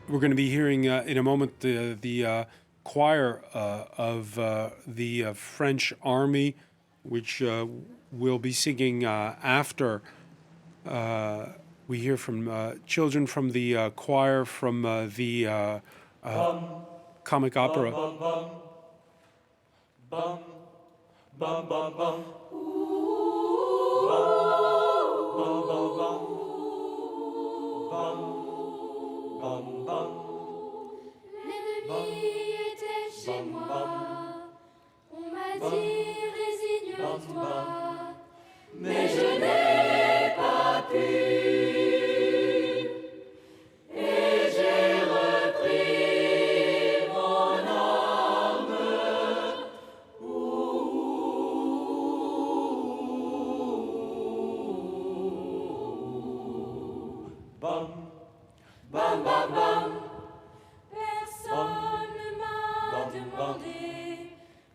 We're going to be hearing in a moment the choir of the French army, which will be singing after we hear from children from the choir from the comic opera. L'ennemi était chez moi, on m'a dit résigne-toi, mais je n'ai pas pu, et j'ai repris mon arme. Bam, bam, bam, bam. Personne ne m'a demandé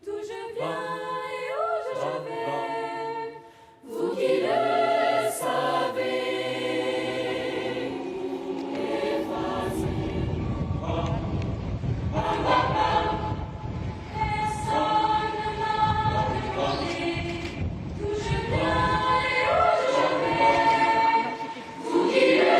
d'où je viens et où je vais. Vous qui le savez, effacez. Personne ne m'a demandé d'où je viens et où je vais. Vous qui le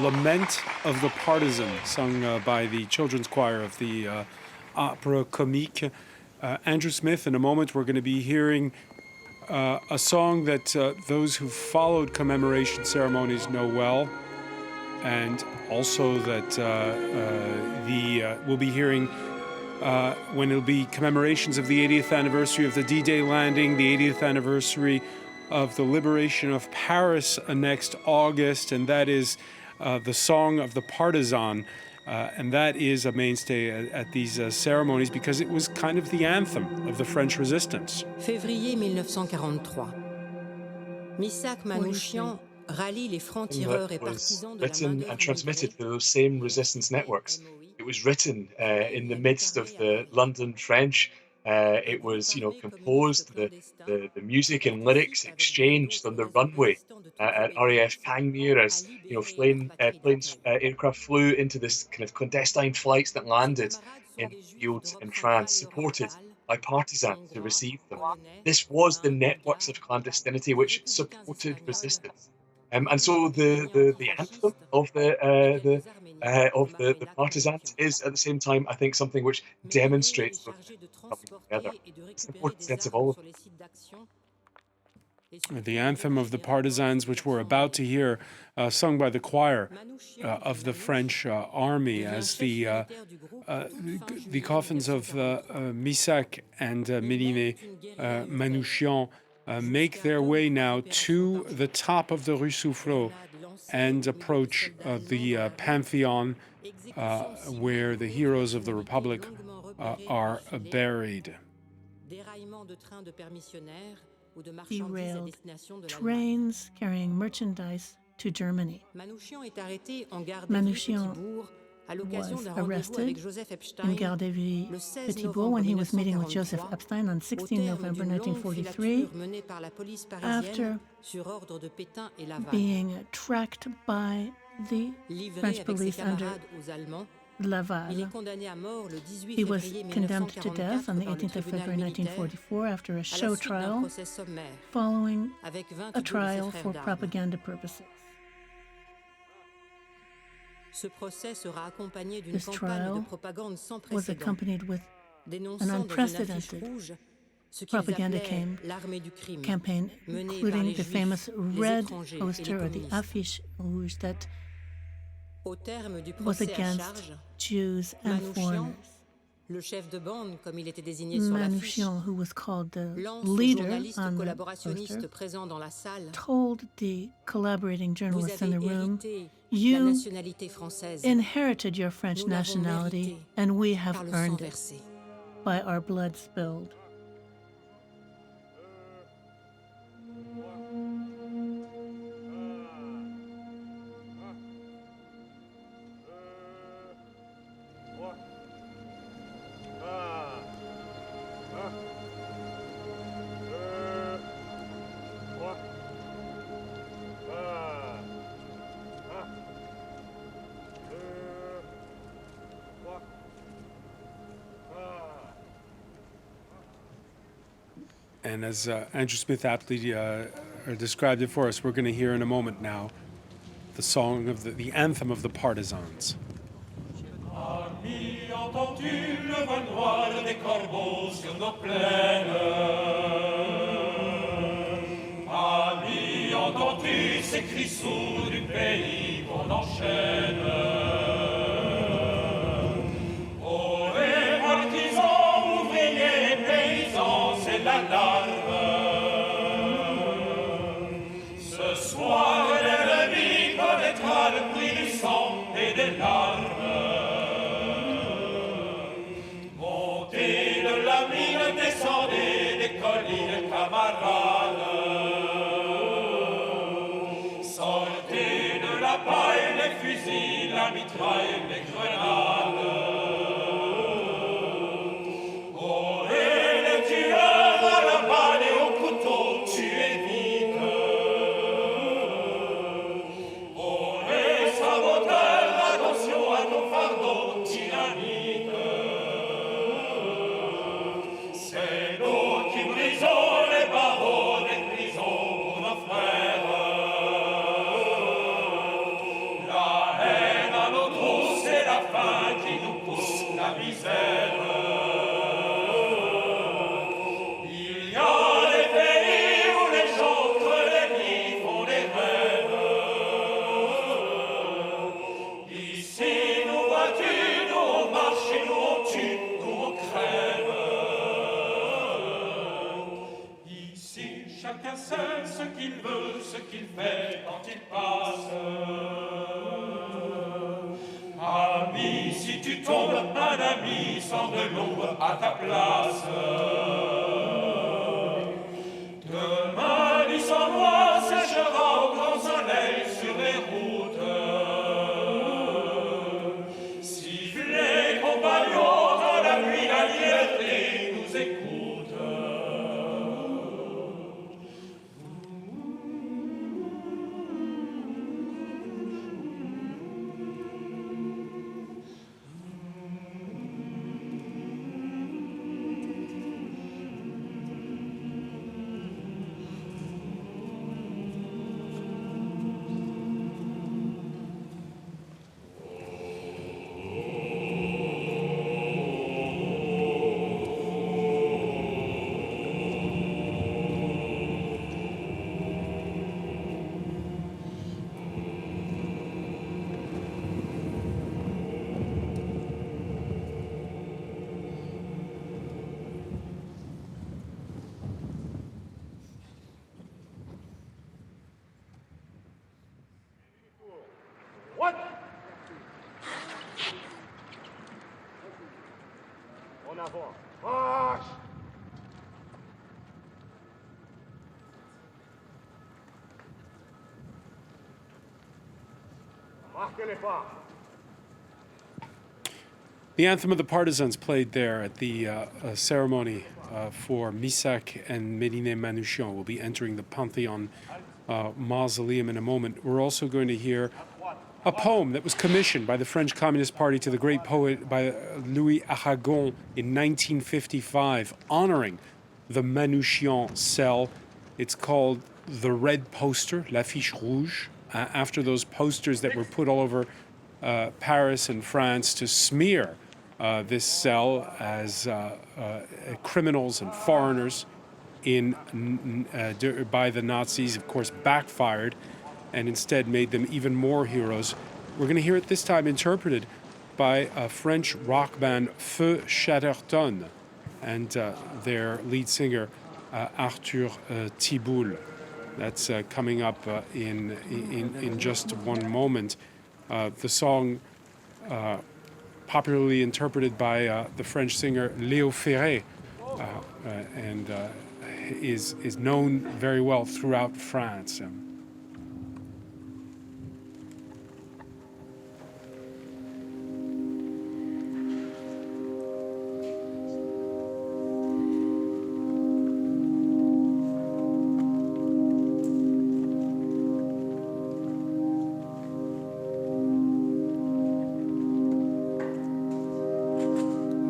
Lament of the Partisan, sung by the children's choir of the Opéra-Comique. Andrew Smith, in a moment, we're going to be hearing a song that those who followed commemoration ceremonies know well, and also that we'll be hearing when it'll be commemorations of the 80th anniversary of the D-Day landing, the 80th anniversary of the liberation of Paris next August, and that is the Song of the Partisan, and that is a mainstay at these ceremonies because it was kind of the anthem of the French resistance. Février 1943. Missak Manouchian rallie les francs-tireurs et That was partisans de la written main-d'œuvre and transmitted immigrée. to those same resistance networks. It was written in the midst of the London French. It was, composed, the music and lyrics exchanged on the runway at RAF Kangmere as, aircraft flew into this kind of clandestine flights that landed in fields in France, supported by partisans who received them. This was the networks of clandestinity which supported resistance. And so the anthem of the partisans is at the same time, I think, something which demonstrates those coming together. It's an important sense of all of The anthem of the partisans, which we're about to hear, sung by the choir of the French army, as the coffins of Missak and Méline Manouchian make their way now to the top of the Rue Soufflot and approach the Panthéon, where the heroes of the Republic are buried. Derailed trains carrying merchandise to Germany. Manouchian was arrested in Gare de Ville Petitbourg when he was meeting with Joseph Epstein on 16 November 1943 after being tracked by the French police under Laval. He was condemned to death on the 18th of February 1944 after a show trial following a trial for propaganda purposes. This trial was accompanied with an unprecedented propaganda campaign, including the famous red poster or the affiche rouge that was against Jews and foreigners. Manouchian, who was called the leader on the poster, told the collaborating journalists in the room, "You inherited your French nationality, and we have earned it by our blood spilled." And as Andrew Smith aptly described it for us, we're going to hear in a moment now the song of the anthem of the partisans. Amis, entends-tu le vol noir des corbeaux sur nos plaines? Amis, entends-tu ces cris sourds du pays qu'on enchaîne? Oh, les partisans, ouvriers, paysans, c'est l'alarme. Ce soir, l'ennemi connaîtra le prix du sang et des larmes. Montez de la mine, descendez des collines, camarades. Sortez de la paille, les fusils, la mitraille, les grenades. Oh, et les tueurs à la balle et au couteau, tuez vite. Oh, les saboteurs, attention à ton fardeau, dynamite. C'est nous qui brisons les barreaux des prisons pour nos frères. La haine à nos trousses et la faim qui nous pousse la misère. Il y a des pays où les gens creux les lits font des rêves. Ici, nous vois-tu, nous on marche et nous on tue, nous on crève. Ici, chacun sait ce qu'il veut, ce qu'il fait quand il passe. Ami, si tu tombes, un ami sort de l'ombre à ta place. Demain, du sang noir, The Anthem of the Partisans played there at the ceremony for Missak and President Manouchian. We'll be entering the Panthéon mausoleum in a moment. We're also going to hear a poem that was commissioned by the French Communist Party to the great poet by Louis Aragon in 1955, honoring the Manouchian cell. It's called The Red Poster, l'affiche rouge, after those posters that were put all over Paris and France to smear this cell as criminals and foreigners by the Nazis, of course, backfired and instead made them even more heroes. We're going to hear it this time interpreted by a French rock band, Feu Chatterton, and their lead singer, Arthur Thiboul. That's coming up in just one moment. The song, popularly interpreted by the French singer Léo Ferré, and is known very well throughout France.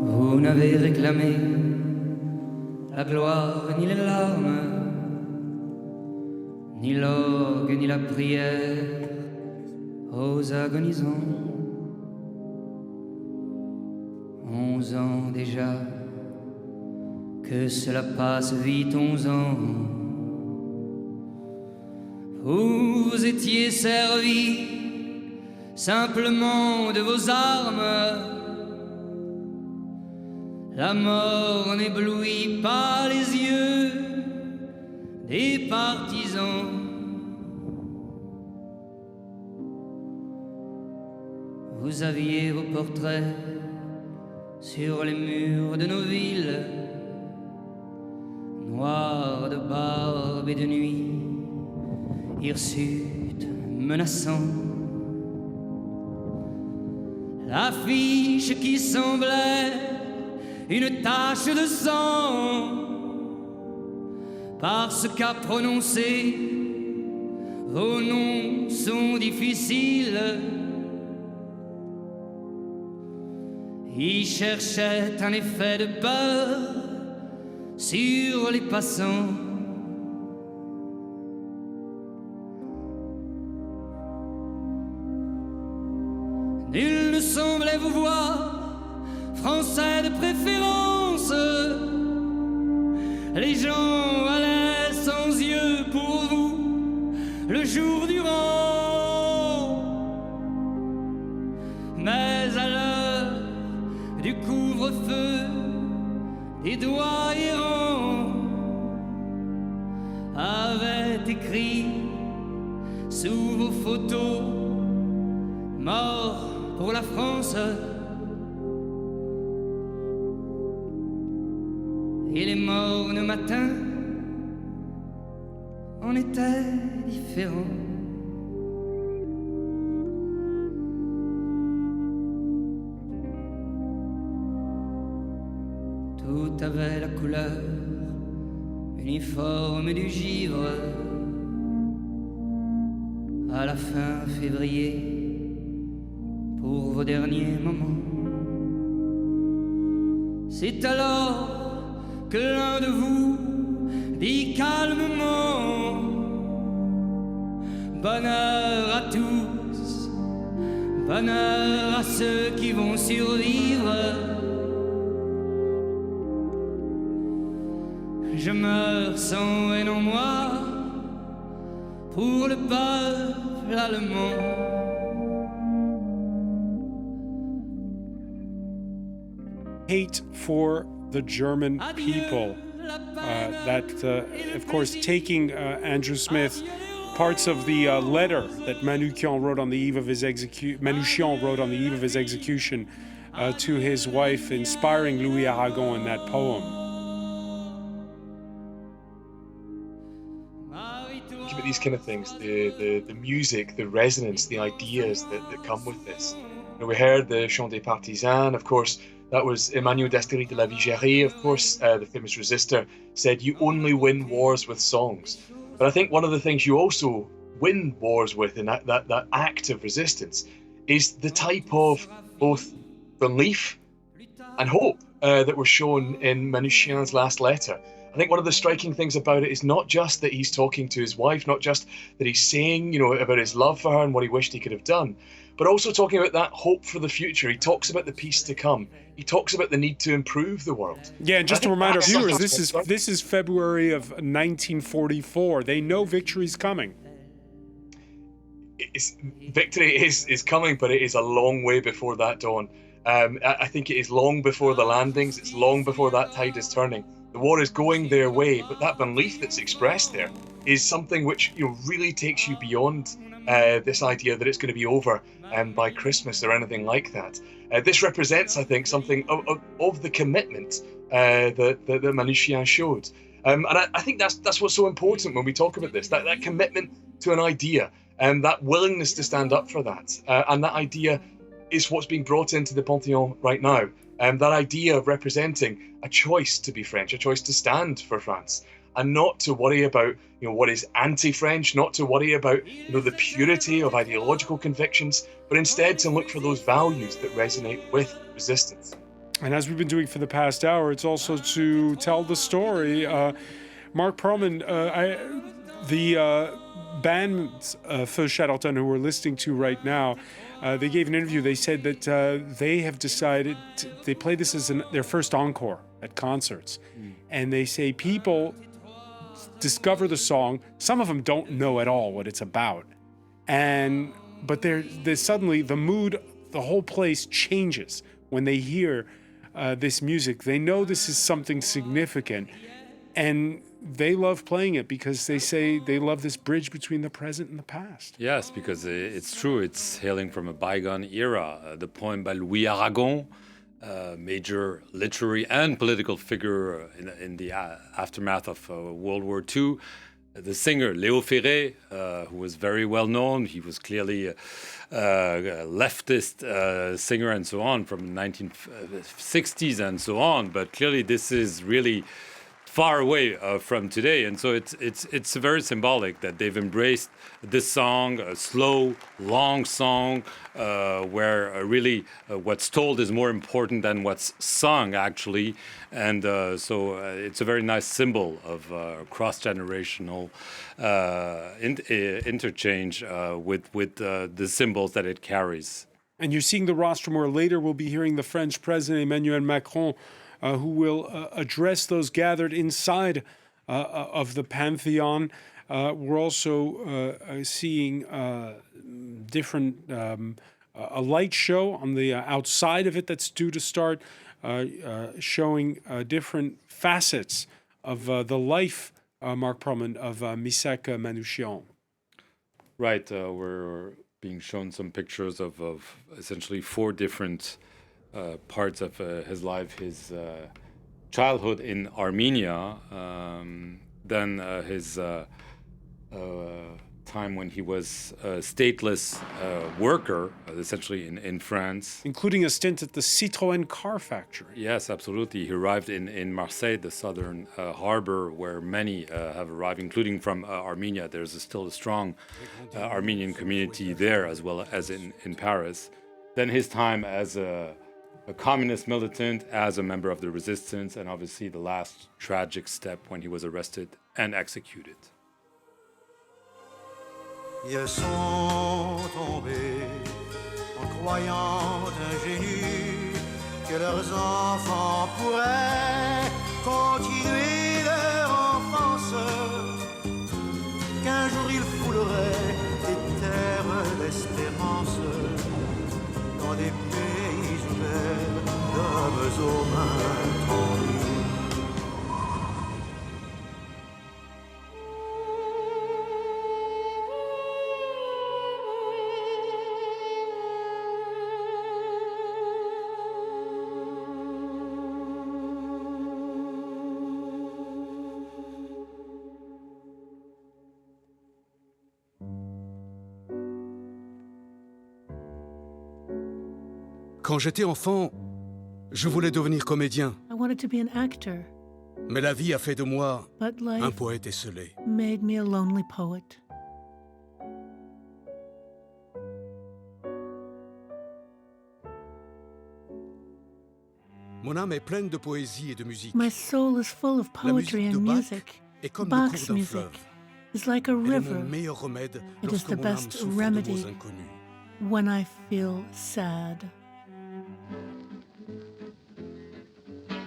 Vous n'avez réclamé la gloire ni les larmes, ni l'orgue ni la prière aux agonisants. 11 ans déjà, que cela passe vite, 11 ans. Vous vous étiez servi simplement de vos armes. La mort n'éblouit pas les yeux des partisans. Vous aviez vos portraits sur les murs de nos villes, noirs de barbe et de nuit, hirsutes menaçants. L'affiche qui semblait une tache de sang, parce qu'à prononcer vos noms sont difficiles. Il cherchait un effet de peur sur les passants. Nul ne semblait vous voir Français de préférence. Les gens allaient sans yeux pour vous le jour durant. Mais à l'heure du couvre-feu, des doigts errants avaient écrit sous vos photos: mort pour la France. Et les mornes matins en étaient différents. Tout avait la couleur uniforme du givre. À la fin février, pour vos derniers moments, c'est alors que l'un de vous dit calmement: bonheur à tous, bonheur à ceux qui vont survivre. Je meurs sans haine en moi pour le peuple allemand. Hate for the German people. Of course, taking Andrew Smith, parts of the letter that Manouchian wrote on the eve of his execution, to his wife, inspiring Louis Aragon in that poem. Think about these kind of things, the music, the resonance, the ideas that come with this. You know, we heard the Chant des Partisans, of course, that was Emmanuel Destillerie de la Vigerie, of course, the famous resistor, said you only win wars with songs. But I think one of the things you also win wars with in that act of resistance is the type of both belief and hope that were shown in Manouchian's last letter. I think one of the striking things about it is not just that he's talking to his wife, not just that he's saying, you know, about his love for her and what he wished he could have done, but also talking about that hope for the future. He talks about the peace to come. He talks about the need to improve the world. Yeah, and just to remind our viewers, this is February of 1944. They know victory's coming. Victory is coming, but it is a long way before that dawn. I think it is long before the landings. It's long before that tide is turning. The war is going their way, but that belief that's expressed there is something which, you know, really takes you beyond this idea that it's going to be over by Christmas or anything like that. This represents, I think, something of the commitment that Manouchian showed. And I think that's what's so important when we talk about this, that commitment to an idea, and that willingness to stand up for that. And that idea is what's being brought into the Panthéon right now. That idea of representing a choice to be French, a choice to stand for France, and not to worry about, you know, what is anti-French, not to worry about, you know, the purity of ideological convictions, but instead to look for those values that resonate with resistance. And as we've been doing for the past hour, it's also to tell the story. Marc Perelman, the band Feu Chatterton, who we're listening to right now, they gave an interview. They said that they have decided they play this as their first encore at concerts. And they say people discover the song. Some of them don't know at all what it's about. But there's suddenly the mood, the whole place changes when they hear this music. They know this is something significant. And they love playing it because they say they love this bridge between the present and the past. Yes, because it's true. It's hailing from a bygone era. The poem by Louis Aragon, major literary and political figure in the aftermath of World War II. The singer Léo Ferré, who was very well known, he was clearly a leftist singer and so on from the 1960s and so on. But clearly this is really far away from today, and so it's very symbolic that they've embraced this song, a slow, long song, where really what's told is more important than what's sung, actually, and so it's a very nice symbol of cross-generational interchange with the symbols that it carries. And you're seeing the rostrum where later we'll be hearing the French President Emmanuel Macron, who will address those gathered inside of the Pantheon. We're also seeing different, a light show on the outside of it that's due to start, showing different facets of the life, Marc Perelman, of Missak Manouchian. Right, we're being shown some pictures of essentially 4 different parts of his life, his childhood in Armenia, then his time when he was a stateless worker, essentially in France. Including a stint at the Citroën car factory. Yes, absolutely. He arrived in Marseille, the southern harbor, where many have arrived, including from Armenia. There's still a strong Armenian community there, as well as in Paris. Then his time as a communist militant, as a member of the resistance, and obviously the last tragic step when he was arrested and executed. Ils sont tombés en croyant ingénus que leurs enfants pourraient continuer leur enfance, qu'un jour ils fouleraient des terres d'espérance dans des pays ouverts d'hommes aux mains tendues. Quand j'étais enfant, je voulais devenir comédien. I wanted to be an actor, Mais la vie a fait de moi but un life poète esselé. made me a lonely poet. Mon âme est pleine de poésie et de musique. My soul is full of La poetry musique de and Bach music. est comme le Bach's cours d'un music fleuve. is like a Elle est river mon meilleur remède It is lorsque the mon âme best souffre de remedy. mots inconnus. when I feel sad.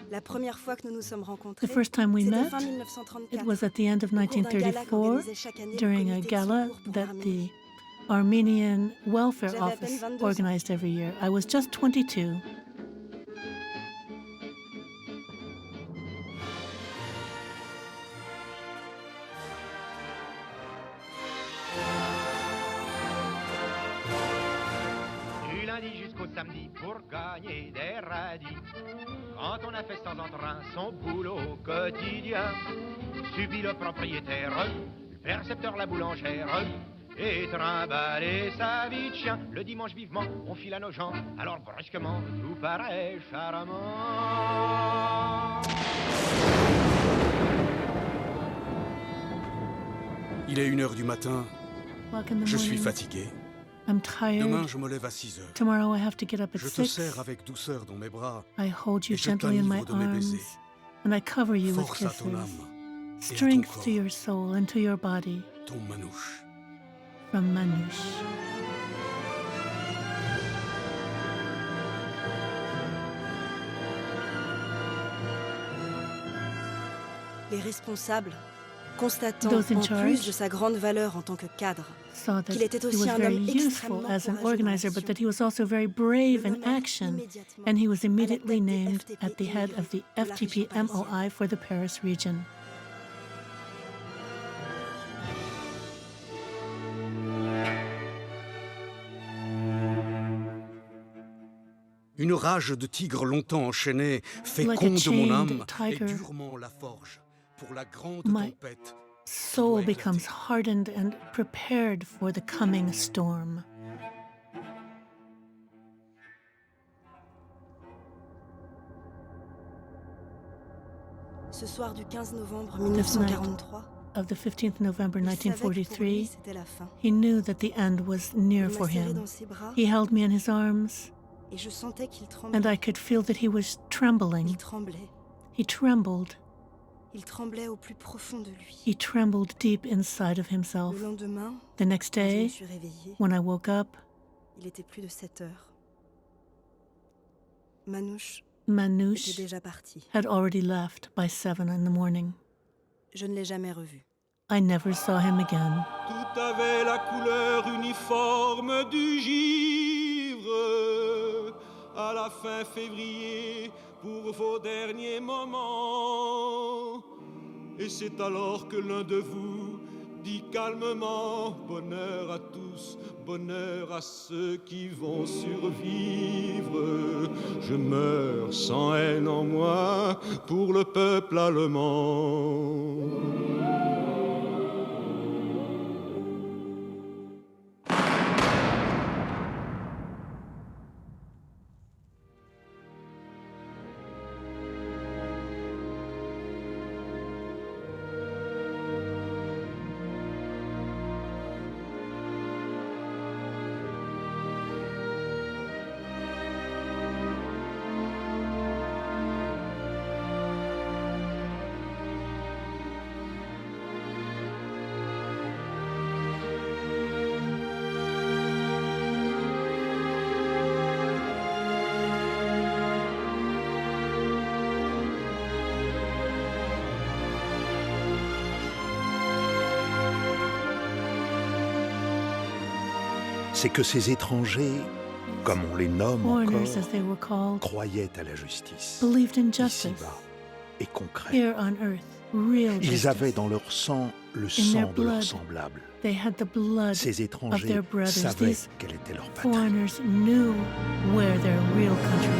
La première fois que nous nous sommes The rencontrés, first time we c'était met, fin 1934. it was at the end of au cours d'un gala 1934 qu'organisait chaque année le during a comité de gala secours pour that l'Arménie. the Armenian Welfare J'avais à peine Office 22 ans. organized every year. I was just 22. Du lundi jusqu'au samedi pour gagner des radis. Quand on a fait sans entrain son boulot quotidien, subit le propriétaire, le percepteur la boulangère, et trimballer sa vie de chien. Le dimanche vivement, on file à nos gens, alors brusquement, tout paraît charmant. Il est 1h du matin, O'clock in the je suis morning. fatigué. I'm tired. Demain, je me lève à 6h. Tomorrow I have to get up at Je te 6. serre avec douceur dans mes bras. I hold you et je gently in my t'enivre de mes arms baisers. and I cover you with Force à ton kisses. âme et à ton Strength corps. to your soul and to your body. Ton manouche. From Manouche. Les responsables, constatant Those in en charge plus de sa grande valeur en tant que cadre, Saw that qu'il était he aussi was un very homme useful extrêmement as an courageux dans organizer, but that he was also very brave in action, and he was immediately named at the head of the FTP-MOI for the Paris region. Une rage de tigre longtemps enchaînée Like a féconde mon âme chained et tiger. durement la forge pour la grande My tempête. soul becomes hardened and prepared for the coming storm. ce soir du 15 novembre This night 1943, of the 15th November il savait que pour lui, 1943, c'était la fin. he knew that the end was near Il for m'a serré him. dans ses bras He held me in his arms, et je sentais qu'il tremblait. and I could feel that he was trembling. Il tremblait. He trembled. Il tremblait au plus profond de lui. He trembled deep inside of himself. Le lendemain, The next quand je me day, suis réveillée, when I woke up, il était plus de 7 heures. Manouche Manouche était déjà parti. had already left by 7 in the morning. Je ne l'ai jamais revu. I never saw him again. Tout avait la couleur uniforme du givre. À la fin février, pour vos derniers moments. Et c'est alors que l'un de vous dit calmement: bonheur à tous, bonheur à ceux qui vont survivre. Je meurs sans haine en moi pour le peuple allemand. C'est que ces étrangers, comme on les nomme Foreigners, as encore, they were called, croyaient à la justice, believed in justice. ici-bas, et concret. Here on earth, real Ils justice. avaient dans leur sang le In sang their de leurs blood, semblables. They had the blood Ces of étrangers their brothers. savaient These quelle était leur patrie. foreigners knew where their real country